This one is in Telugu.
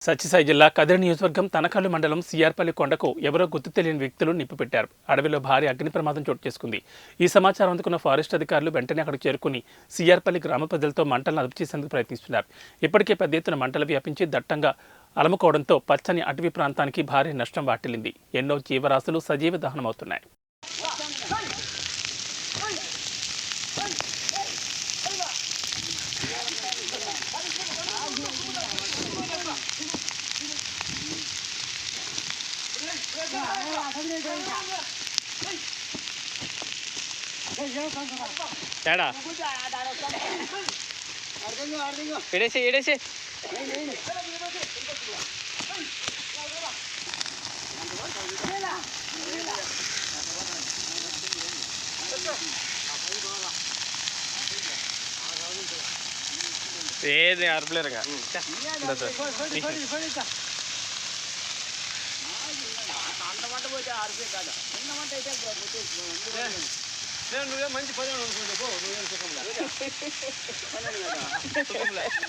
సత్యసాయి జిల్లా కదిరి నియోజకవర్గం తనకల్లు మండలం సిఆర్పల్లి కొండకు ఎవరో గుర్తు తెలియని వ్యక్తులు నిప్పు అడవిలో భారీ అగ్ని ప్రమాదం చోటు చేసుకుంది. ఈ సమాచారం అందుకున్న ఫారెస్ట్ అధికారులు వెంటనే అక్కడికి చేరుకుని సిఆర్పల్లి గ్రామ ప్రజలతో మంటలను అదుపు చేసేందుకు ప్రయత్నిస్తున్నారు. ఇప్పటికే పెద్ద ఎత్తున మంటలు వ్యాపించి దట్టంగా అలముకోవడంతో పచ్చని అటవీ ప్రాంతానికి భారీ నష్టం వాటిల్లింది. ఎన్నో జీవరాశులు సజీవ దహనమవుతున్నాయి. ఎడేసి ఏది అరపలేరుగా నువ్వే మంచి పని అనుకుంటే